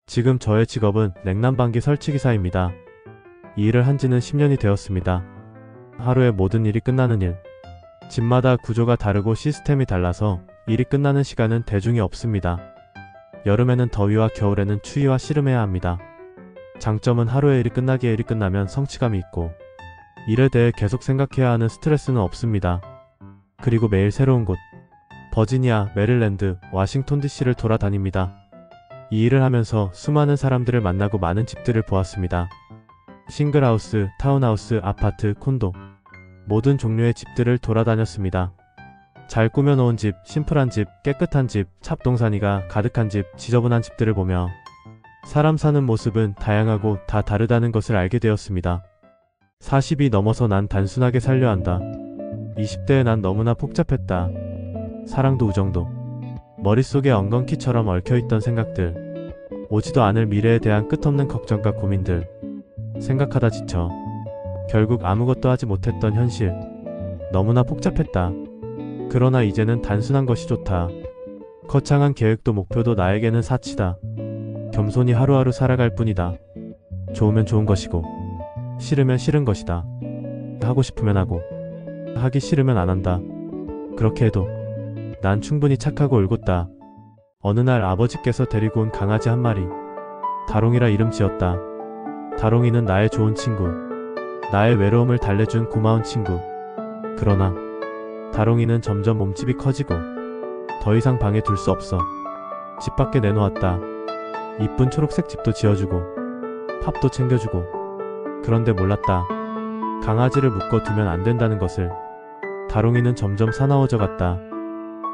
지금 저의 직업은 냉난방기 설치기사입니다. 이 일을 한 지는 10년이 되었습니다. 하루에 모든 일이 끝나는 일. 집마다 구조가 다르고 시스템이 달라서 일이 끝나는 시간은 대중이 없습니다. 여름에는 더위와 겨울에는 추위와 씨름해야 합니다. 장점은 하루에 일이 끝나기에 일이 끝나면 성취감이 있고 일에 대해 계속 생각해야 하는 스트레스는 없습니다. 그리고 매일 새로운 곳, 버지니아, 메릴랜드, 워싱턴 DC를 돌아다닙니다. 이 일을 하면서 수많은 사람들을 만나고 많은 집들을 보았습니다. 싱글하우스, 타운하우스, 아파트, 콘도 모든 종류의 집들을 돌아다녔습니다. 잘 꾸며놓은 집, 심플한 집, 깨끗한 집, 찹동사니가 가득한 집, 지저분한 집들을 보며 사람 사는 모습은 다양하고 다 다르다는 것을 알게 되었습니다. 40이 넘어서 난 단순하게 살려 한다. 20대에 난 너무나 복잡했다. 사랑도 우정도. 머릿속에 엉겅퀴처럼 얽혀있던 생각들, 오지도 않을 미래에 대한 끝없는 걱정과 고민들, 생각하다 지쳐 결국 아무것도 하지 못했던 현실. 너무나 복잡했다. 그러나 이제는 단순한 것이 좋다. 거창한 계획도 목표도 나에게는 사치다. 겸손히 하루하루 살아갈 뿐이다. 좋으면 좋은 것이고 싫으면 싫은 것이다. 하고 싶으면 하고 하기 싫으면 안 한다. 그렇게 해도 난 충분히 착하고 올곧다. 어느 날 아버지께서 데리고 온 강아지 한 마리. 다롱이라 이름 지었다. 다롱이는 나의 좋은 친구. 나의 외로움을 달래준 고마운 친구. 그러나 다롱이는 점점 몸집이 커지고 더 이상 방에 둘 수 없어. 집 밖에 내놓았다. 이쁜 초록색 집도 지어주고 팝도 챙겨주고. 그런데 몰랐다. 강아지를 묶어 두면 안 된다는 것을. 다롱이는 점점 사나워져 갔다.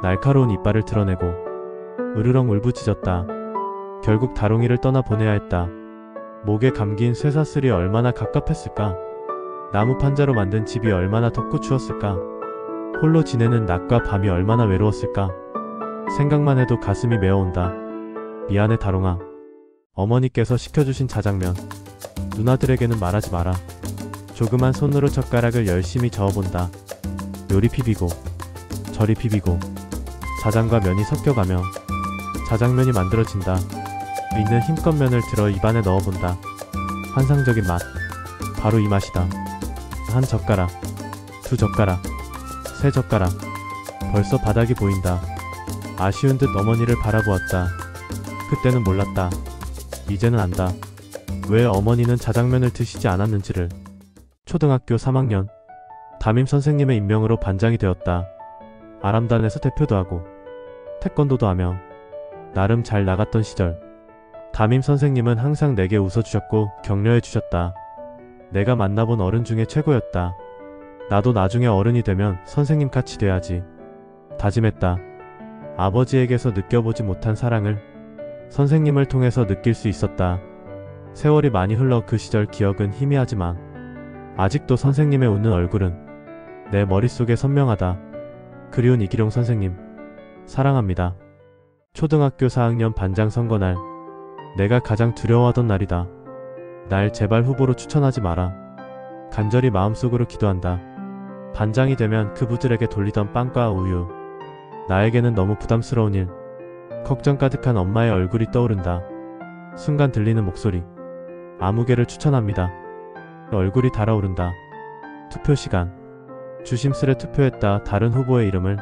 날카로운 이빨을 드러내고 으르렁 울부짖었다. 결국 다롱이를 떠나보내야 했다. 목에 감긴 쇠사슬이 얼마나 갑갑했을까. 나무 판자로 만든 집이 얼마나 덥고 추웠을까. 홀로 지내는 낮과 밤이 얼마나 외로웠을까. 생각만 해도 가슴이 메어온다. 미안해 다롱아. 어머니께서 시켜주신 자장면. 누나들에게는 말하지 마라. 조그만 손으로 젓가락을 열심히 저어본다. 요리 비비고 저리 비비고 자장과 면이 섞여가며 자장면이 만들어진다. 있는 힘껏 면을 들어 입안에 넣어본다. 환상적인 맛. 바로 이 맛이다. 한 젓가락, 두 젓가락, 세 젓가락. 벌써 바닥이 보인다. 아쉬운 듯 어머니를 바라보았다. 그때는 몰랐다. 이제는 안다. 왜 어머니는 자장면을 드시지 않았는지를. 초등학교 3학년. 담임 선생님의 임명으로 반장이 되었다. 아람단에서 대표도 하고 태권도도 하며 나름 잘 나갔던 시절. 담임 선생님은 항상 내게 웃어주셨고 격려해 주셨다. 내가 만나본 어른 중에 최고였다. 나도 나중에 어른이 되면 선생님같이 돼야지 다짐했다. 아버지에게서 느껴보지 못한 사랑을 선생님을 통해서 느낄 수 있었다. 세월이 많이 흘러 그 시절 기억은 희미하지만 아직도 선생님의 웃는 얼굴은 내 머릿속에 선명하다. 그리운 이기룡 선생님, 사랑합니다. 초등학교 4학년 반장 선거날. 내가 가장 두려워하던 날이다. 날 제발 후보로 추천하지 마라. 간절히 마음속으로 기도한다. 반장이 되면 그부들에게 돌리던 빵과 우유. 나에게는 너무 부담스러운 일. 걱정 가득한 엄마의 얼굴이 떠오른다. 순간 들리는 목소리. 아무개를 추천합니다. 얼굴이 달아오른다. 투표 시간. 주심스레 투표했다. 다른 후보의 이름을.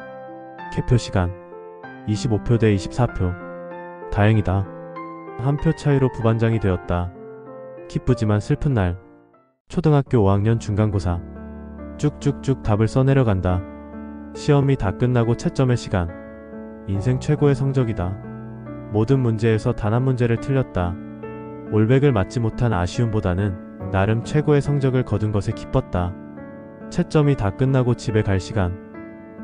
개표 시간. 25표 대 24표. 다행이다. 한 표 차이로 부반장이 되었다. 기쁘지만 슬픈 날. 초등학교 5학년 중간고사. 쭉쭉쭉 답을 써내려간다. 시험이 다 끝나고 채점의 시간. 인생 최고의 성적이다. 모든 문제에서 단 한 문제를 틀렸다. 올백을 맞지 못한 아쉬움보다는 나름 최고의 성적을 거둔 것에 기뻤다. 채점이 다 끝나고 집에 갈 시간.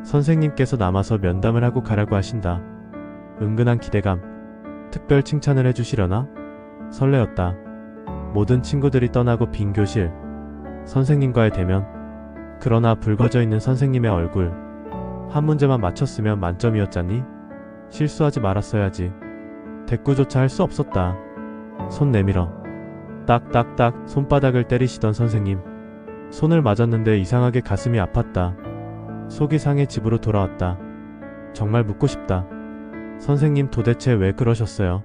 선생님께서 남아서 면담을 하고 가라고 하신다. 은근한 기대감. 특별 칭찬을 해주시려나? 설레었다. 모든 친구들이 떠나고 빈 교실. 선생님과의 대면. 그러나 붉어져 있는 선생님의 얼굴. 한 문제만 맞췄으면 만점이었잖니? 실수하지 말았어야지. 대꾸조차 할 수 없었다. 손 내밀어. 딱딱딱 손바닥을 때리시던 선생님. 손을 맞았는데 이상하게 가슴이 아팠다. 속이 상해 집으로 돌아왔다. 정말 묻고 싶다. 선생님 도대체 왜 그러셨어요?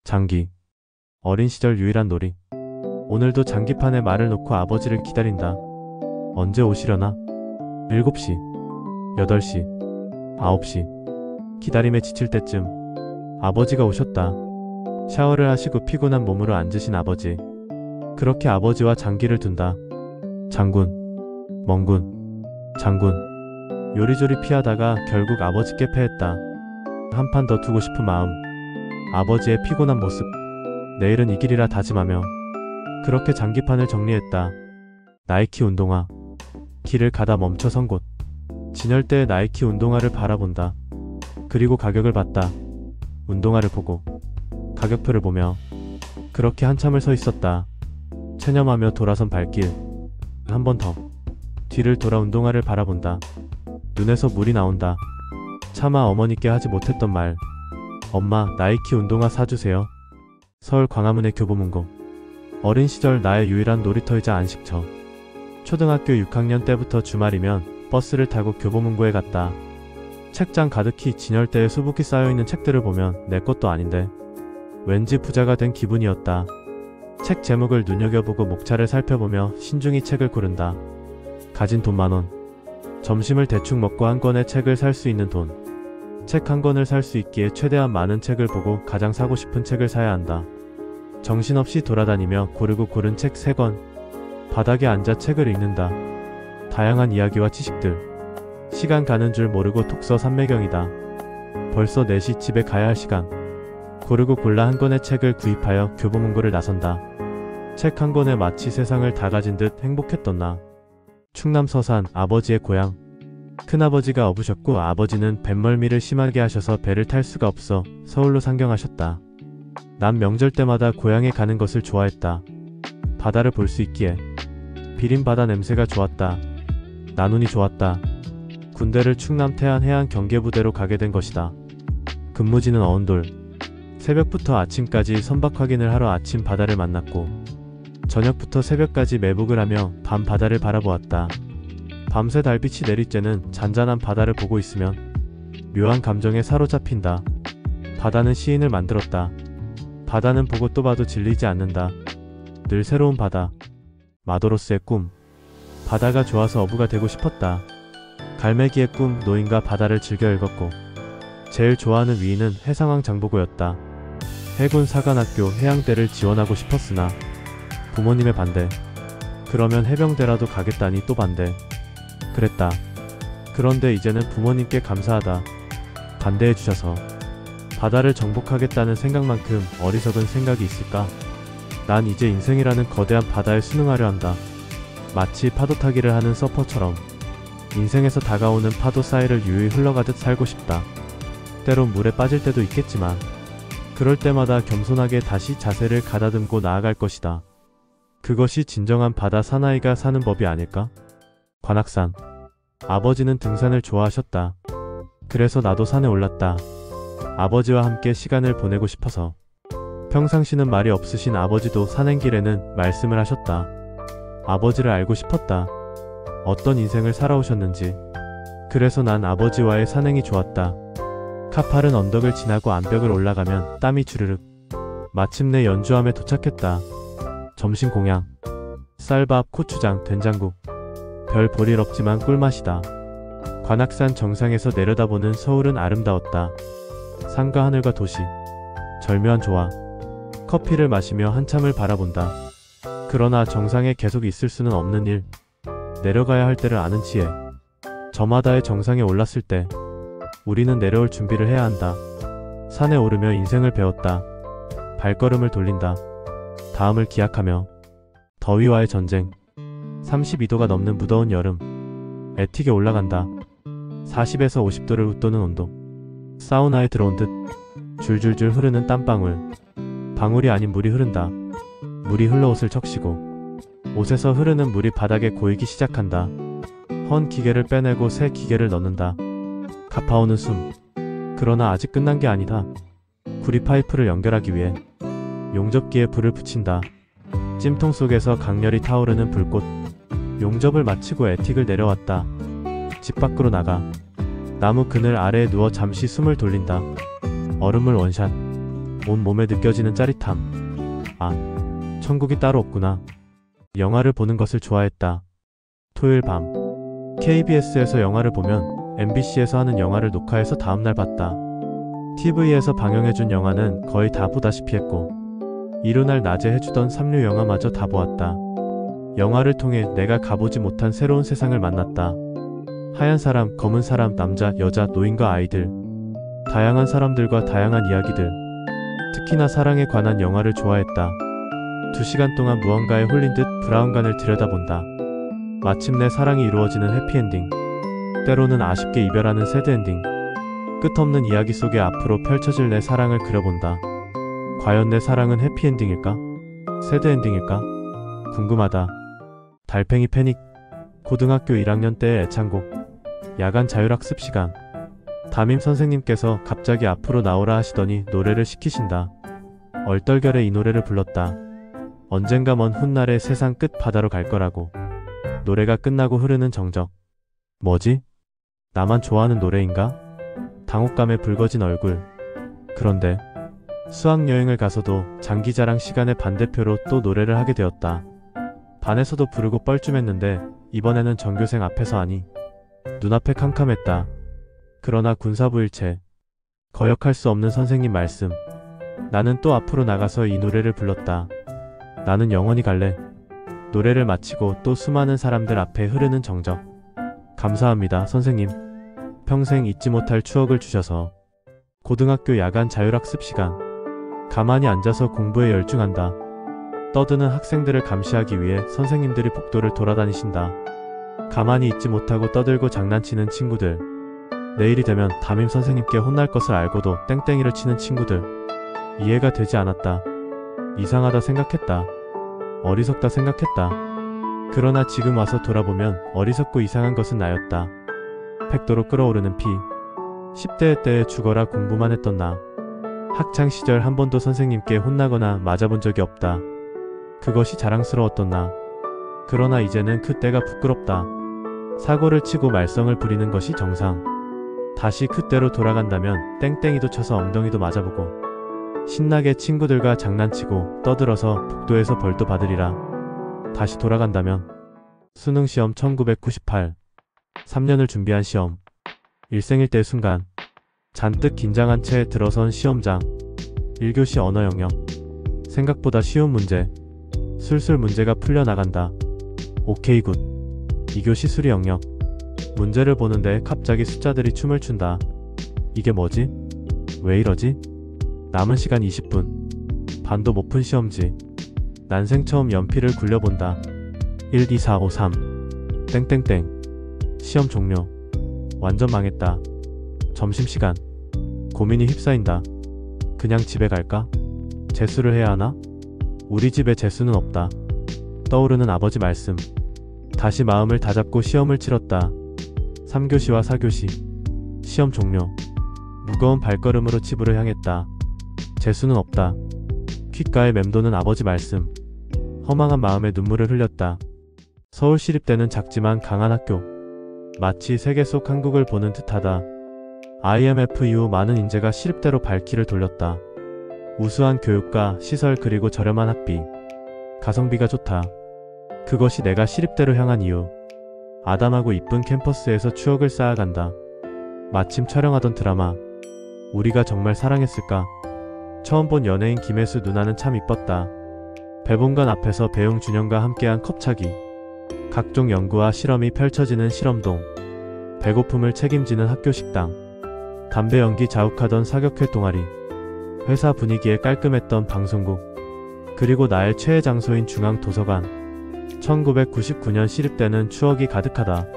장기. 어린 시절 유일한 놀이. 오늘도 장기판에 말을 놓고 아버지를 기다린다. 언제 오시려나? 7시, 8시, 9시. 기다림에 지칠 때쯤 아버지가 오셨다. 샤워를 하시고 피곤한 몸으로 앉으신 아버지. 그렇게 아버지와 장기를 둔다. 장군, 멍군, 장군. 요리조리 피하다가 결국 아버지께 패했다. 한 판 더 두고 싶은 마음. 아버지의 피곤한 모습. 내일은 이기리라 다짐하며 그렇게 장기판을 정리했다. 나이키 운동화. 길을 가다 멈춰 선 곳. 진열대의 나이키 운동화를 바라본다. 그리고 가격을 봤다. 운동화를 보고 가격표를 보며 그렇게 한참을 서 있었다. 체념하며 돌아선 발길. 한 번 더. 뒤를 돌아 운동화를 바라본다. 눈에서 물이 나온다. 차마 어머니께 하지 못했던 말. 엄마, 나이키 운동화 사주세요. 서울 광화문의 교보문고. 어린 시절 나의 유일한 놀이터이자 안식처. 초등학교 6학년 때부터 주말이면 버스를 타고 교보문고에 갔다. 책장 가득히 진열대에 수북히 쌓여있는 책들을 보면 내 것도 아닌데 왠지 부자가 된 기분이었다. 책 제목을 눈여겨보고 목차를 살펴보며 신중히 책을 고른다. 가진 돈 10,000원. 점심을 대충 먹고 한 권의 책을 살 수 있는 돈. 책 한 권을 살 수 있기에 최대한 많은 책을 보고 가장 사고 싶은 책을 사야 한다. 정신없이 돌아다니며 고르고 고른 책 3권. 바닥에 앉아 책을 읽는다. 다양한 이야기와 지식들. 시간 가는 줄 모르고 독서 삼매경이다. 벌써 4시 집에 가야 할 시간. 고르고 골라 한 권의 책을 구입하여 교보문고를 나선다. 책 한 권에 마치 세상을 다 가진 듯 행복했던 나. 충남 서산, 아버지의 고향. 큰아버지가 어부셨고 아버지는 뱃멀미를 심하게 하셔서 배를 탈 수가 없어 서울로 상경하셨다. 난 명절 때마다 고향에 가는 것을 좋아했다. 바다를 볼 수 있기에. 비린 바다 냄새가 좋았다. 나눈이 좋았다. 군대를 충남 태안 해안 경계부대로 가게 된 것이다. 근무지는 어운돌. 새벽부터 아침까지 선박 확인을 하러 아침 바다를 만났고 저녁부터 새벽까지 매복을 하며 밤 바다를 바라보았다. 밤새 달빛이 내릴 때는 잔잔한 바다를 보고 있으면 묘한 감정에 사로잡힌다. 바다는 시인을 만들었다. 바다는 보고 또 봐도 질리지 않는다. 늘 새로운 바다. 마도로스의 꿈. 바다가 좋아서 어부가 되고 싶었다. 갈매기의 꿈, 노인과 바다를 즐겨 읽었고 제일 좋아하는 위인은 해상왕 장보고였다. 해군 사관학교 해양대를 지원하고 싶었으나 부모님의 반대. 그러면 해병대라도 가겠다니 또 반대. 그랬다. 그런데 이제는 부모님께 감사하다. 반대해주셔서. 바다를 정복하겠다는 생각만큼 어리석은 생각이 있을까? 난 이제 인생이라는 거대한 바다에 순응하려 한다. 마치 파도 타기를 하는 서퍼처럼 인생에서 다가오는 파도 사이를 유유히 흘러가듯 살고 싶다. 때론 물에 빠질 때도 있겠지만 그럴 때마다 겸손하게 다시 자세를 가다듬고 나아갈 것이다. 그것이 진정한 바다 사나이가 사는 법이 아닐까? 관악산. 아버지는 등산을 좋아하셨다. 그래서 나도 산에 올랐다. 아버지와 함께 시간을 보내고 싶어서. 평상시는 말이 없으신 아버지도 산행길에는 말씀을 하셨다. 아버지를 알고 싶었다. 어떤 인생을 살아오셨는지. 그래서 난 아버지와의 산행이 좋았다. 카파른 언덕을 지나고 암벽을 올라가면 땀이 주르륵. 마침내 연주함에 도착했다. 점심 공양. 쌀밥, 고추장, 된장국. 별 볼일 없지만 꿀맛이다. 관악산 정상에서 내려다보는 서울은 아름다웠다. 산과 하늘과 도시. 절묘한 조화. 커피를 마시며 한참을 바라본다. 그러나 정상에 계속 있을 수는 없는 일. 내려가야 할 때를 아는 지혜. 저마다의 정상에 올랐을 때 우리는 내려올 준비를 해야 한다. 산에 오르며 인생을 배웠다. 발걸음을 돌린다. 다음을 기약하며. 더위와의 전쟁. 32도가 넘는 무더운 여름. 애틱에 올라간다. 40에서 50도를 웃도는 온도. 사우나에 들어온 듯 줄줄줄 흐르는 땀방울. 방울이 아닌 물이 흐른다. 물이 흘러 옷을 적시고 옷에서 흐르는 물이 바닥에 고이기 시작한다. 헌 기계를 빼내고 새 기계를 넣는다. 가파오는 숨. 그러나 아직 끝난 게 아니다. 구리 파이프를 연결하기 위해 용접기에 불을 붙인다. 찜통 속에서 강렬히 타오르는 불꽃. 용접을 마치고 애틱을 내려왔다. 집 밖으로 나가 나무 그늘 아래에 누워 잠시 숨을 돌린다. 얼음물 원샷. 온 몸에 느껴지는 짜릿함. 천국이 따로 없구나. 영화를 보는 것을 좋아했다. 토요일 밤 KBS에서 영화를 보면 MBC에서 하는 영화를 녹화해서 다음날 봤다. TV에서 방영해준 영화는 거의 다 보다시피 했고 이튿날 낮에 해주던 삼류 영화마저 다 보았다. 영화를 통해 내가 가보지 못한 새로운 세상을 만났다. 하얀 사람, 검은 사람, 남자, 여자, 노인과 아이들, 다양한 사람들과 다양한 이야기들, 특히나 사랑에 관한 영화를 좋아했다. 2시간 동안 무언가에 홀린 듯 브라운관을 들여다본다. 마침내 사랑이 이루어지는 해피엔딩, 때로는 아쉽게 이별하는 새드엔딩, 끝없는 이야기 속에 앞으로 펼쳐질 내 사랑을 그려본다. 과연 내 사랑은 해피엔딩일까? 새드엔딩일까? 궁금하다. 달팽이 패닉. 고등학교 1학년 때의 애창곡. 야간 자율학습 시간. 담임 선생님께서 갑자기 앞으로 나오라 하시더니 노래를 시키신다. 얼떨결에 이 노래를 불렀다. 언젠가 먼 훗날에 세상 끝 바다로 갈 거라고. 노래가 끝나고 흐르는 정적. 뭐지? 나만 좋아하는 노래인가? 당혹감에 붉어진 얼굴. 그런데 수학여행을 가서도 장기자랑 시간의 반대표로 또 노래를 하게 되었다. 반에서도 부르고 뻘쭘했는데 이번에는 전교생 앞에서 하니 눈앞에 캄캄했다. 그러나 군사부일체. 거역할 수 없는 선생님 말씀. 나는 또 앞으로 나가서 이 노래를 불렀다. 나는 영원히 갈래. 노래를 마치고 또 수많은 사람들 앞에 흐르는 정적. 감사합니다, 선생님. 평생 잊지 못할 추억을 주셔서. 고등학교 야간 자율학습 시간. 가만히 앉아서 공부에 열중한다. 떠드는 학생들을 감시하기 위해 선생님들이 복도를 돌아다니신다. 가만히 있지 못하고 떠들고 장난치는 친구들. 내일이 되면 담임 선생님께 혼날 것을 알고도 땡땡이를 치는 친구들. 이해가 되지 않았다. 이상하다 생각했다. 어리석다 생각했다. 그러나 지금 와서 돌아보면 어리석고 이상한 것은 나였다. 팩도로 끓어오르는 피. 10대 때에 죽어라 공부만 했던 나. 학창시절 한 번도 선생님께 혼나거나 맞아본 적이 없다. 그것이 자랑스러웠던 나. 그러나 이제는 그때가 부끄럽다. 사고를 치고 말썽을 부리는 것이 정상. 다시 그때로 돌아간다면 땡땡이도 쳐서 엉덩이도 맞아보고 신나게 친구들과 장난치고 떠들어서 복도에서 벌도 받으리라. 다시 돌아간다면. 수능시험 1998. 3년을 준비한 시험. 일생일대의 순간. 잔뜩 긴장한 채 들어선 시험장. 1교시 언어 영역. 생각보다 쉬운 문제. 술술 문제가 풀려나간다. 오케이 굿. 2교시 수리 영역. 문제를 보는데 갑자기 숫자들이 춤을 춘다. 이게 뭐지? 왜 이러지? 남은 시간 20분. 반도 못 푼 시험지. 난생 처음 연필을 굴려본다. 1, 2, 4, 5, 3. 땡땡땡. 시험 종료. 완전 망했다. 점심시간. 고민이 휩싸인다. 그냥 집에 갈까? 재수를 해야 하나? 우리 집에 재수는 없다. 떠오르는 아버지 말씀. 다시 마음을 다잡고 시험을 치렀다. 3교시와 4교시. 시험 종료. 무거운 발걸음으로 집으로 향했다. 재수는 없다. 귓가에 맴도는 아버지 말씀. 허망한 마음에 눈물을 흘렸다. 서울시립대는 작지만 강한 학교. 마치 세계 속 한국을 보는 듯하다. IMF 이후 많은 인재가 시립대로 발길을 돌렸다. 우수한 교육과 시설 그리고 저렴한 학비. 가성비가 좋다. 그것이 내가 시립대로 향한 이유. 아담하고 이쁜 캠퍼스에서 추억을 쌓아간다. 마침 촬영하던 드라마. 우리가 정말 사랑했을까? 처음 본 연예인 김혜수 누나는 참 이뻤다. 배분관 앞에서 배웅 준영과 함께한 컵차기. 각종 연구와 실험이 펼쳐지는 실험동. 배고픔을 책임지는 학교 식당. 담배 연기 자욱하던 사격회 동아리. 회사 분위기에 깔끔했던 방송국. 그리고 나의 최애 장소인 중앙도서관. 1999년 시립대는 추억이 가득하다.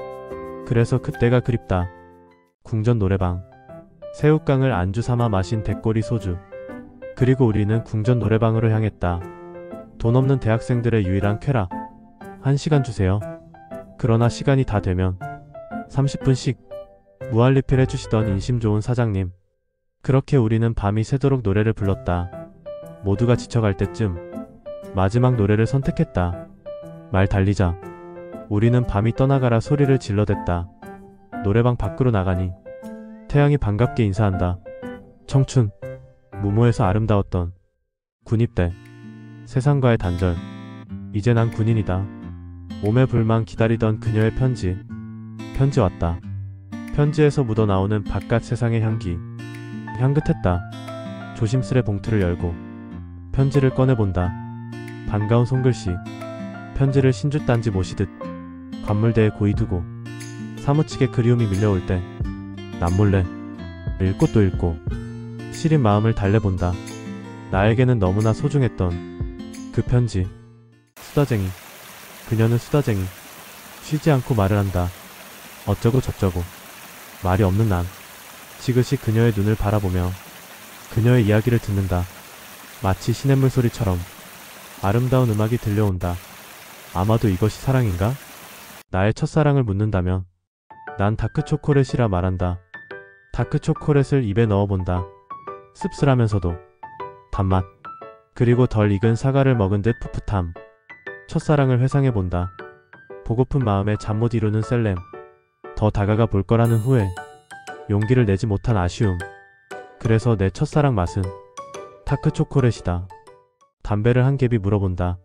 그래서 그때가 그립다. 궁전 노래방. 새우깡을 안주 삼아 마신 대꼬리 소주. 그리고 우리는 궁전 노래방으로 향했다. 돈 없는 대학생들의 유일한 쾌락. 1시간 주세요. 그러나 시간이 다 되면 30분씩 무한리필 해주시던 인심 좋은 사장님. 그렇게 우리는 밤이 새도록 노래를 불렀다. 모두가 지쳐갈 때쯤 마지막 노래를 선택했다. 말 달리자. 우리는 밤이 떠나가라 소리를 질러댔다. 노래방 밖으로 나가니 태양이 반갑게 인사한다. 청춘. 무모해서 아름다웠던 군입대. 세상과의 단절. 이제 난 군인이다. 오매불망 기다리던 그녀의 편지. 편지 왔다. 편지에서 묻어나오는 바깥 세상의 향기. 향긋했다. 조심스레 봉투를 열고 편지를 꺼내본다. 반가운 손글씨. 편지를 신주단지 모시듯 관물대에 고이 두고 사무치게 그리움이 밀려올 때 남몰래 읽고 또 읽고 시린 마음을 달래본다. 나에게는 너무나 소중했던 그 편지. 수다쟁이. 그녀는 수다쟁이. 쉬지 않고 말을 한다. 어쩌고 저쩌고. 말이 없는 난 지그시 그녀의 눈을 바라보며 그녀의 이야기를 듣는다. 마치 시냇물 소리처럼 아름다운 음악이 들려온다. 아마도 이것이 사랑인가? 나의 첫사랑을 묻는다면 난 다크초콜릿이라 말한다. 다크초콜릿을 입에 넣어본다. 씁쓸하면서도 단맛. 그리고 덜 익은 사과를 먹은 듯 풋풋함. 첫사랑을 회상해본다. 보고픈 마음에 잠 못 이루는 셀렘. 더 다가가 볼 거라는 후회. 용기를 내지 못한 아쉬움. 그래서 내 첫사랑 맛은 다크초콜릿이다. 담배를 한 갭이 물어본다.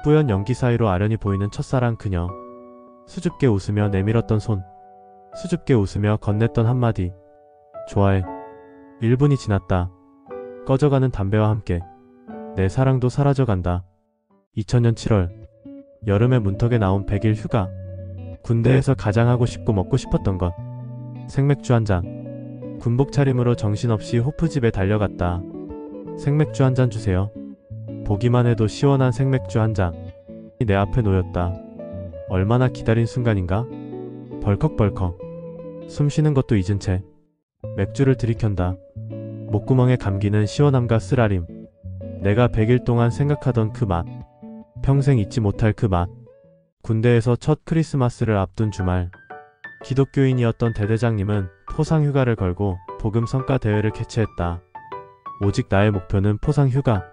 뿌연 연기 사이로 아련히 보이는 첫사랑 그녀. 수줍게 웃으며 내밀었던 손. 수줍게 웃으며 건넸던 한마디. 좋아해. 1분이 지났다. 꺼져가는 담배와 함께 내 사랑도 사라져간다. 2000년 7월 여름의 문턱에 나온 100일 휴가. 군대에서 가장 하고 싶고 먹고 싶었던 것. 생맥주 한 잔. 군복 차림으로 정신없이 호프집에 달려갔다. 생맥주 한 잔 주세요. 보기만 해도 시원한 생맥주 한 잔이 내 앞에 놓였다. 얼마나 기다린 순간인가? 벌컥벌컥. 숨 쉬는 것도 잊은 채 맥주를 들이켠다. 목구멍에 감기는 시원함과 쓰라림. 내가 100일 동안 생각하던 그 맛. 평생 잊지 못할 그 맛. 군대에서 첫 크리스마스를 앞둔 주말. 기독교인이었던 대대장님은 포상휴가를 걸고 복음성가 대회를 개최했다. 오직 나의 목표는 포상휴가.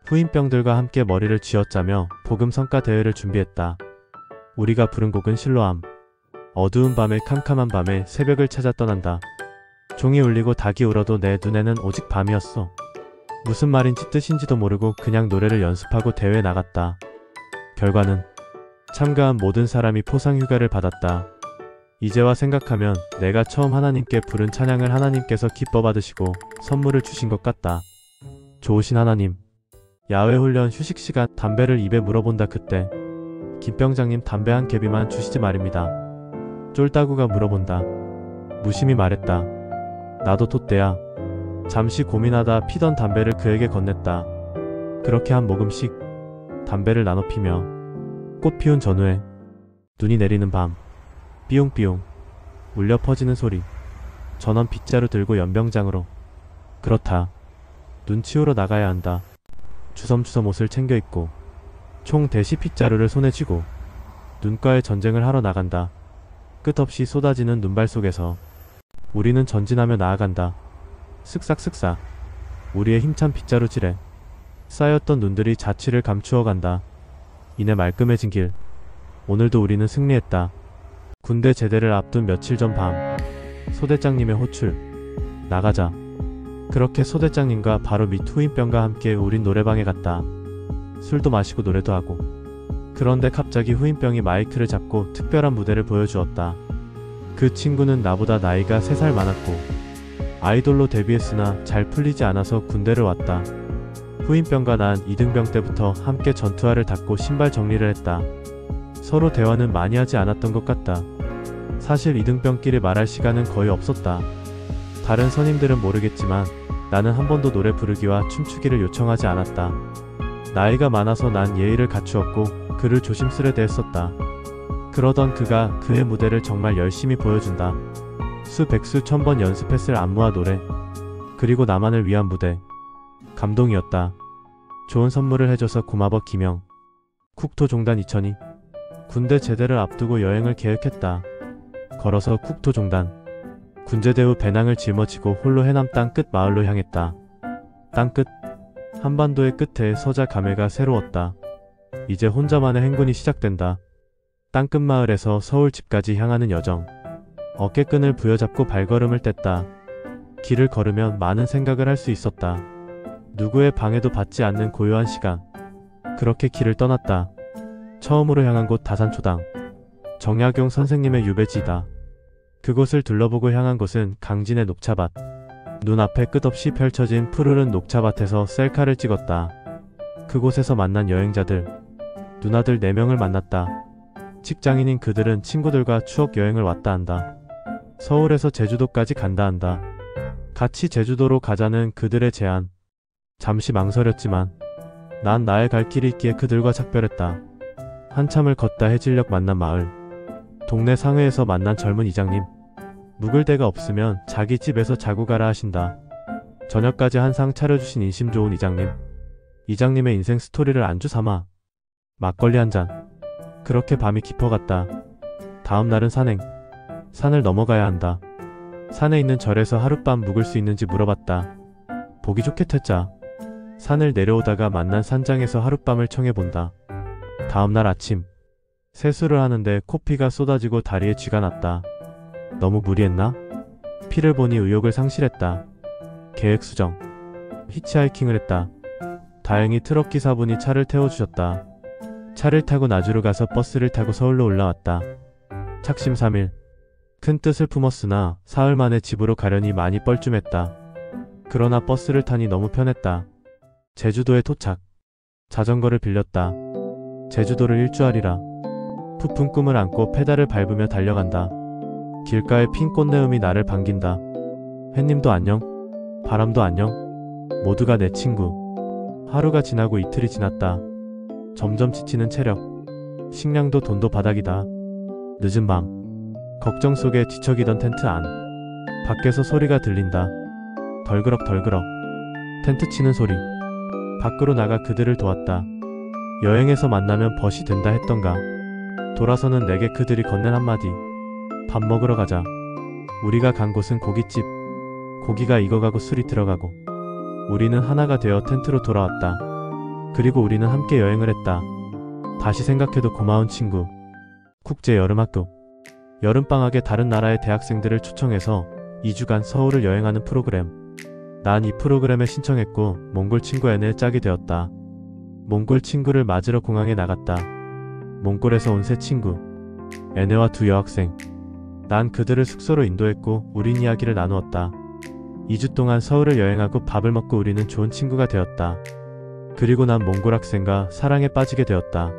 후임병들과 함께 머리를 쥐어짜며 복음성가 대회를 준비했다. 우리가 부른 곡은 실로암. 어두운 밤에 캄캄한 밤에 새벽을 찾아 떠난다. 종이 울리고 닭이 울어도 내 눈에는 오직 밤이었어. 무슨 말인지 뜻인지도 모르고 그냥 노래를 연습하고 대회에 나갔다. 결과는 참가한 모든 사람이 포상휴가를 받았다. 이제와 생각하면 내가 처음 하나님께 부른 찬양을 하나님께서 기뻐 받으시고 선물을 주신 것 같다. 좋으신 하나님. 야외훈련 휴식시간 담배를 입에 물어본다. 그때 김병장님 담배 한 개비만 주시지 말입니다. 쫄따구가 물어본다. 무심히 말했다. 나도 돛대야. 잠시 고민하다 피던 담배를 그에게 건넸다. 그렇게 한 모금씩 담배를 나눠 피며 꽃 피운 전후에 눈이 내리는 밤. 삐용삐용 울려 퍼지는 소리. 전원 빗자루 들고 연병장으로. 그렇다. 눈 치우러 나가야 한다. 주섬주섬 옷을 챙겨 입고 총 대시 빗자루를 손에 쥐고 눈가에 전쟁을 하러 나간다. 끝없이 쏟아지는 눈발 속에서 우리는 전진하며 나아간다. 쓱싹쓱싹 우리의 힘찬 빗자루질에 쌓였던 눈들이 자취를 감추어 간다. 이내 말끔해진 길. 오늘도 우리는 승리했다. 군대 제대를 앞둔 며칠 전 밤. 소대장님의 호출. 나가자. 그렇게 소대장님과 바로 밑 후임병과 함께 우린 노래방에 갔다. 술도 마시고 노래도 하고. 그런데 갑자기 후임병이 마이크를 잡고 특별한 무대를 보여주었다. 그 친구는 나보다 나이가 3살 많았고 아이돌로 데뷔했으나 잘 풀리지 않아서 군대를 왔다. 후임병과 난 이등병 때부터 함께 전투화를 닦고 신발 정리를 했다. 서로 대화는 많이 하지 않았던 것 같다. 사실 이등병끼리 말할 시간은 거의 없었다. 다른 선임들은 모르겠지만 나는 한 번도 노래 부르기와 춤추기를 요청하지 않았다. 나이가 많아서 난 예의를 갖추었고 그를 조심스레 대했었다. 그러던 그가 그의 무대를 정말 열심히 보여준다. 수백수 천번 연습했을 안무와 노래. 그리고 나만을 위한 무대. 감동이었다. 좋은 선물을 해줘서 고마워 김영. 국토종단 2002. 군대 제대를 앞두고 여행을 계획했다. 걸어서 국토종단. 군제대 후 배낭을 짊어지고 홀로 해남 땅끝 마을로 향했다. 땅끝. 한반도의 끝에 서자 감회가 새로웠다. 이제 혼자만의 행군이 시작된다. 땅끝 마을에서 서울 집까지 향하는 여정. 어깨끈을 부여잡고 발걸음을 뗐다. 길을 걸으면 많은 생각을 할 수 있었다. 누구의 방해도 받지 않는 고요한 시간. 그렇게 길을 떠났다. 처음으로 향한 곳 다산초당. 정약용 선생님의 유배지이다. 그곳을 둘러보고 향한 곳은 강진의 녹차밭. 눈앞에 끝없이 펼쳐진 푸르른 녹차밭에서 셀카를 찍었다. 그곳에서 만난 여행자들. 누나들 4명을 만났다. 직장인인 그들은 친구들과 추억 여행을 왔다 한다. 서울에서 제주도까지 간다 한다. 같이 제주도로 가자는 그들의 제안. 잠시 망설였지만 난 나의 갈 길이 있기에 그들과 작별했다. 한참을 걷다 해질녘 만난 마을. 동네 상회에서 만난 젊은 이장님. 묵을 데가 없으면 자기 집에서 자고 가라 하신다. 저녁까지 한 상 차려주신 인심 좋은 이장님. 이장님의 인생 스토리를 안주 삼아 막걸리 한 잔. 그렇게 밤이 깊어갔다. 다음 날은 산행. 산을 넘어가야 한다. 산에 있는 절에서 하룻밤 묵을 수 있는지 물어봤다. 보기 좋게 퇴짜. 산을 내려오다가 만난 산장에서 하룻밤을 청해본다. 다음날 아침. 세수를 하는데 코피가 쏟아지고 다리에 쥐가 났다. 너무 무리했나? 피를 보니 의욕을 상실했다. 계획 수정. 히치하이킹을 했다. 다행히 트럭 기사분이 차를 태워주셨다. 차를 타고 나주로 가서 버스를 타고 서울로 올라왔다. 착심 3일. 큰 뜻을 품었으나 사흘 만에 집으로 가려니 많이 뻘쭘했다. 그러나 버스를 타니 너무 편했다. 제주도에 도착. 자전거를 빌렸다. 제주도를 일주하리라. 부푼 꿈을 안고 페달을 밟으며 달려간다. 길가의 핀 꽃내음이 나를 반긴다. 햇님도 안녕. 바람도 안녕. 모두가 내 친구. 하루가 지나고 이틀이 지났다. 점점 지치는 체력. 식량도 돈도 바닥이다. 늦은 밤. 걱정 속에 뒤척이던 텐트 안. 밖에서 소리가 들린다. 덜그럭 덜그럭. 텐트 치는 소리. 밖으로 나가 그들을 도왔다. 여행에서 만나면 벗이 된다 했던가. 돌아서는 내게 그들이 건넨 한마디. 밥 먹으러 가자. 우리가 간 곳은 고깃집. 고기가 익어가고 술이 들어가고. 우리는 하나가 되어 텐트로 돌아왔다. 그리고 우리는 함께 여행을 했다. 다시 생각해도 고마운 친구. 국제 여름학교. 여름방학에 다른 나라의 대학생들을 초청해서 2주간 서울을 여행하는 프로그램. 난 이 프로그램에 신청했고 몽골 친구 N을 짝이 되었다. 몽골 친구를 맞으러 공항에 나갔다. 몽골에서 온 새 친구 N와 2 여학생. 난 그들을 숙소로 인도했고 우린 이야기를 나누었다. 2주 동안 서울을 여행하고 밥을 먹고 우리는 좋은 친구가 되었다. 그리고 난 몽골 학생과 사랑에 빠지게 되었다.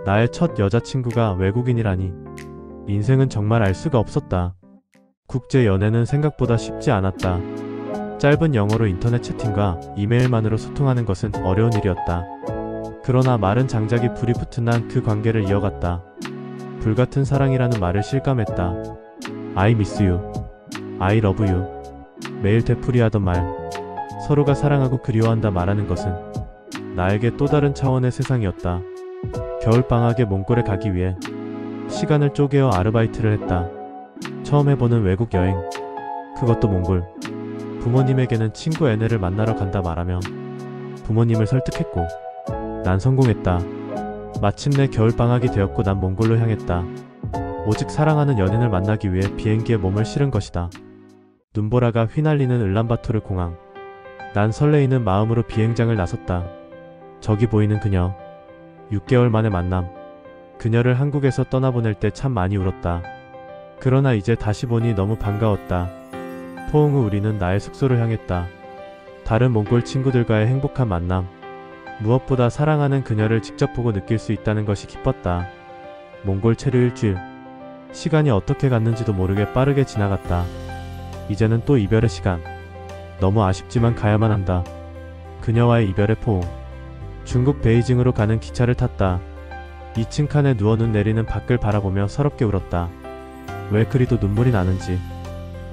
나의 첫 여자친구가 외국인이라니. 인생은 정말 알 수가 없었다. 국제 연애는 생각보다 쉽지 않았다. 짧은 영어로 인터넷 채팅과 이메일만으로 소통하는 것은 어려운 일이었다. 그러나 마른 장작이 불이 붙은 난 그 관계를 이어갔다. 불같은 사랑이라는 말을 실감했다. I miss you. I love you. 매일 되풀이하던 말. 서로가 사랑하고 그리워한다 말하는 것은 나에게 또 다른 차원의 세상이었다. 겨울방학에 몽골에 가기 위해 시간을 쪼개어 아르바이트를 했다. 처음 해보는 외국 여행. 그것도 몽골. 부모님에게는 친구 N을 만나러 간다 말하며 부모님을 설득했고 난 성공했다. 마침내 겨울방학이 되었고 난 몽골로 향했다. 오직 사랑하는 연인을 만나기 위해 비행기에 몸을 실은 것이다. 눈보라가 휘날리는 을란바토르 공항. 난 설레이는 마음으로 비행장을 나섰다. 저기 보이는 그녀. 6개월 만의 만남. 그녀를 한국에서 떠나보낼 때 참 많이 울었다. 그러나 이제 다시 보니 너무 반가웠다. 포옹 후 우리는 나의 숙소를 향했다. 다른 몽골 친구들과의 행복한 만남. 무엇보다 사랑하는 그녀를 직접 보고 느낄 수 있다는 것이 기뻤다. 몽골 체류 일주일. 시간이 어떻게 갔는지도 모르게 빠르게 지나갔다. 이제는 또 이별의 시간. 너무 아쉽지만 가야만 한다. 그녀와의 이별의 포옹. 중국 베이징으로 가는 기차를 탔다. 2층 칸에 누워 눈 내리는 밖을 바라보며 서럽게 울었다. 왜 그리도 눈물이 나는지.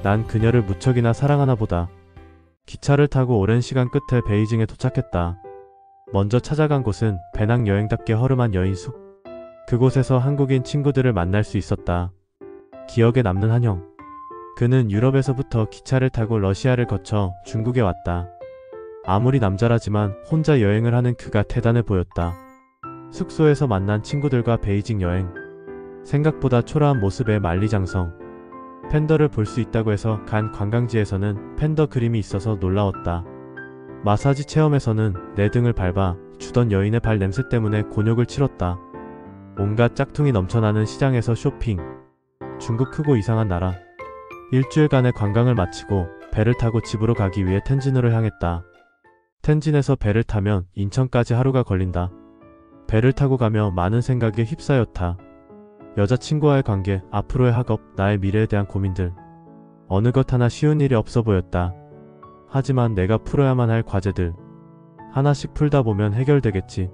난 그녀를 무척이나 사랑하나 보다. 기차를 타고 오랜 시간 끝에 베이징에 도착했다. 먼저 찾아간 곳은 배낭여행답게 허름한 여인숙. 그곳에서 한국인 친구들을 만날 수 있었다. 기억에 남는 한형. 그는 유럽에서부터 기차를 타고 러시아를 거쳐 중국에 왔다. 아무리 남자라지만 혼자 여행을 하는 그가 대단해 보였다. 숙소에서 만난 친구들과 베이징 여행. 생각보다 초라한 모습의 만리장성. 팬더를 볼 수 있다고 해서 간 관광지에서는 팬더 그림이 있어서 놀라웠다. 마사지 체험에서는 내 등을 밟아 주던 여인의 발 냄새 때문에 곤욕을 치렀다. 온갖 짝퉁이 넘쳐나는 시장에서 쇼핑. 중국 크고 이상한 나라. 일주일간의 관광을 마치고 배를 타고 집으로 가기 위해 텐진으로 향했다. 텐진에서 배를 타면 인천까지 하루가 걸린다. 배를 타고 가며 많은 생각에 휩싸였다. 여자친구와의 관계, 앞으로의 학업, 나의 미래에 대한 고민들. 어느 것 하나 쉬운 일이 없어 보였다. 하지만 내가 풀어야만 할 과제들. 하나씩 풀다 보면 해결되겠지.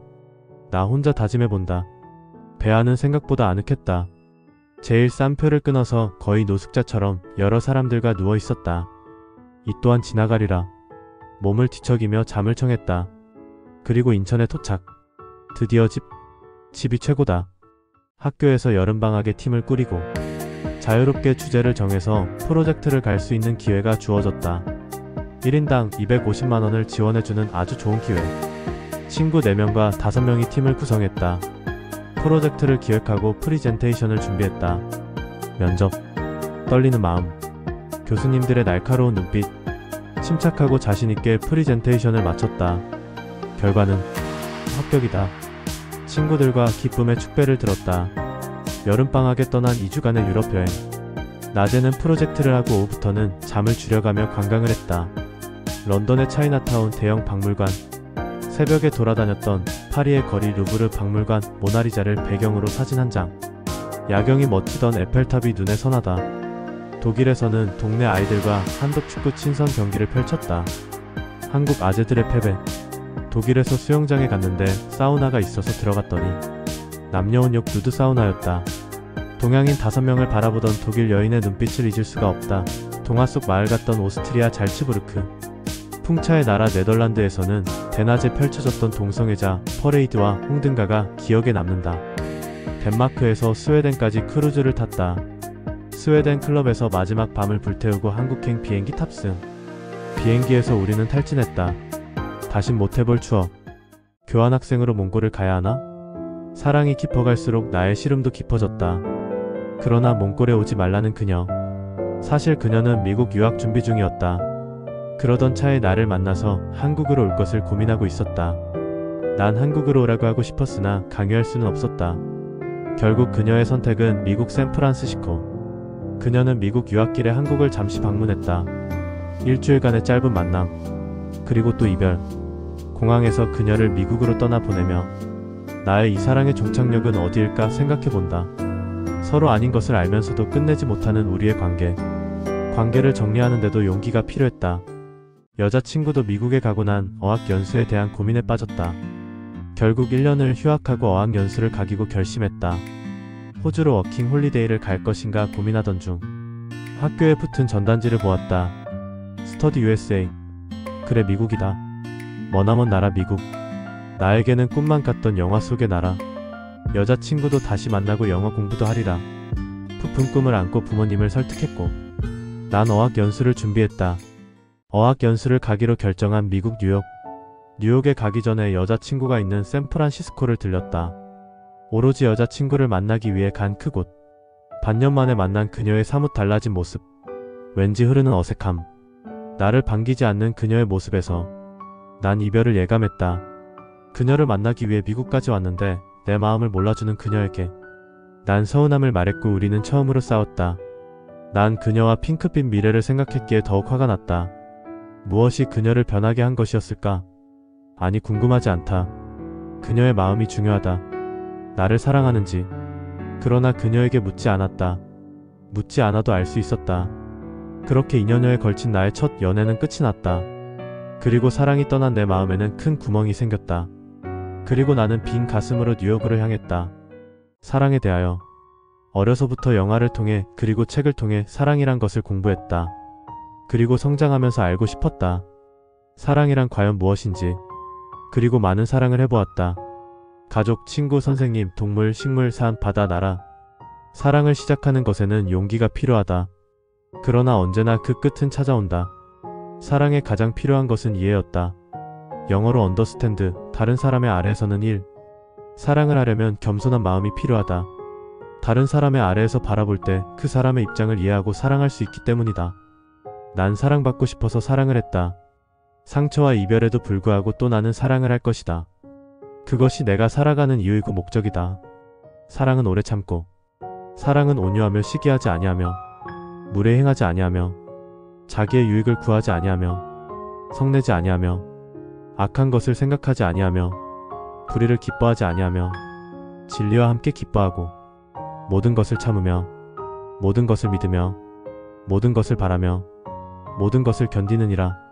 나 혼자 다짐해본다. 배아는 생각보다 아늑했다. 제일 싼 표를 끊어서 거의 노숙자처럼 여러 사람들과 누워 있었다. 이 또한 지나가리라. 몸을 뒤척이며 잠을 청했다. 그리고 인천에 도착. 드디어 집이 최고다. 학교에서 여름방학에 팀을 꾸리고 자유롭게 주제를 정해서 프로젝트를 갈 수 있는 기회가 주어졌다. 1인당 250만원을 지원해주는 아주 좋은 기회. 친구 4명과 5명이 팀을 구성했다. 프로젝트를 기획하고 프리젠테이션을 준비했다. 면접. 떨리는 마음. 교수님들의 날카로운 눈빛. 침착하고 자신있게 프리젠테이션을 마쳤다. 결과는 합격이다. 친구들과 기쁨의 축배를 들었다. 여름방학에 떠난 2주간의 유럽 여행. 낮에는 프로젝트를 하고 오후부터는 잠을 줄여가며 관광을 했다. 런던의 차이나타운 대형 박물관. 새벽에 돌아다녔던 파리의 거리 루브르 박물관 모나리자를 배경으로 사진 한 장. 야경이 멋지던 에펠탑이 눈에 선하다. 독일에서는 동네 아이들과 한독축구 친선 경기를 펼쳤다. 한국 아재들의 패배. 독일에서 수영장에 갔는데 사우나가 있어서 들어갔더니 남녀온욕 누드 사우나였다. 동양인 5명을 바라보던 독일 여인의 눈빛을 잊을 수가 없다. 동화 속 마을 같던 오스트리아 잘츠부르크. 풍차의 나라 네덜란드에서는 대낮에 펼쳐졌던 동성애자 퍼레이드와 홍등가가 기억에 남는다. 덴마크에서 스웨덴까지 크루즈를 탔다. 스웨덴 클럽에서 마지막 밤을 불태우고 한국행 비행기 탑승. 비행기에서 우리는 탈진했다. 다신 못해볼 추억. 교환학생으로 몽골을 가야 하나? 사랑이 깊어갈수록 나의 시름도 깊어졌다. 그러나 몽골에 오지 말라는 그녀. 사실 그녀는 미국 유학 준비 중이었다. 그러던 차에 나를 만나서 한국으로 올 것을 고민하고 있었다. 난 한국으로 오라고 하고 싶었으나 강요할 수는 없었다. 결국 그녀의 선택은 미국 샌프란시스코. 그녀는 미국 유학길에 한국을 잠시 방문했다. 일주일간의 짧은 만남. 그리고 또 이별. 공항에서 그녀를 미국으로 떠나보내며 나의 이 사랑의 종착역은 어디일까 생각해본다. 서로 아닌 것을 알면서도 끝내지 못하는 우리의 관계. 관계를 정리하는데도 용기가 필요했다. 여자친구도 미국에 가고 난 어학연수에 대한 고민에 빠졌다. 결국 1년을 휴학하고 어학연수를 가기로 결심했다. 호주로 워킹 홀리데이를 갈 것인가 고민하던 중 학교에 붙은 전단지를 보았다. 스터디 USA. 그래, 미국이다. 머나먼 나라 미국. 나에게는 꿈만 같던 영화 속의 나라. 여자친구도 다시 만나고 영어 공부도 하리라. 부푼 꿈을 안고 부모님을 설득했고 난 어학연수를 준비했다. 어학연수를 가기로 결정한 미국 뉴욕. 뉴욕에 가기 전에 여자친구가 있는 샌프란시스코를 들렸다. 오로지 여자친구를 만나기 위해 간 그곳. 반년 만에 만난 그녀의 사뭇 달라진 모습. 왠지 흐르는 어색함. 나를 반기지 않는 그녀의 모습에서 난 이별을 예감했다. 그녀를 만나기 위해 미국까지 왔는데 내 마음을 몰라주는 그녀에게 난 서운함을 말했고 우리는 처음으로 싸웠다. 난 그녀와 핑크빛 미래를 생각했기에 더욱 화가 났다. 무엇이 그녀를 변하게 한 것이었을까? 아니, 궁금하지 않다. 그녀의 마음이 중요하다. 나를 사랑하는지. 그러나 그녀에게 묻지 않았다. 묻지 않아도 알 수 있었다. 그렇게 2년여에 걸친 나의 첫 연애는 끝이 났다. 그리고 사랑이 떠난 내 마음에는 큰 구멍이 생겼다. 그리고 나는 빈 가슴으로 뉴욕으로 향했다. 사랑에 대하여. 어려서부터 영화를 통해 그리고 책을 통해 사랑이란 것을 공부했다. 그리고 성장하면서 알고 싶었다. 사랑이란 과연 무엇인지. 그리고 많은 사랑을 해보았다. 가족, 친구, 선생님, 동물, 식물, 산, 바다, 나라. 사랑을 시작하는 것에는 용기가 필요하다. 그러나 언제나 그 끝은 찾아온다. 사랑에 가장 필요한 것은 이해였다. 영어로 언더스탠드, 다른 사람의 아래에서는 1. 사랑을 하려면 겸손한 마음이 필요하다. 다른 사람의 아래에서 바라볼 때 그 사람의 입장을 이해하고 사랑할 수 있기 때문이다. 난 사랑받고 싶어서 사랑을 했다. 상처와 이별에도 불구하고 또 나는 사랑을 할 것이다. 그것이 내가 살아가는 이유이고 목적이다. 사랑은 오래 참고, 사랑은 온유하며 시기하지 아니하며, 무례 행하지 아니하며, 자기의 유익을 구하지 아니하며, 성내지 아니하며, 악한 것을 생각하지 아니하며, 불의를 기뻐하지 아니하며, 진리와 함께 기뻐하고, 모든 것을 참으며, 모든 것을 믿으며, 모든 것을 바라며, 모든 것을 견디느니라.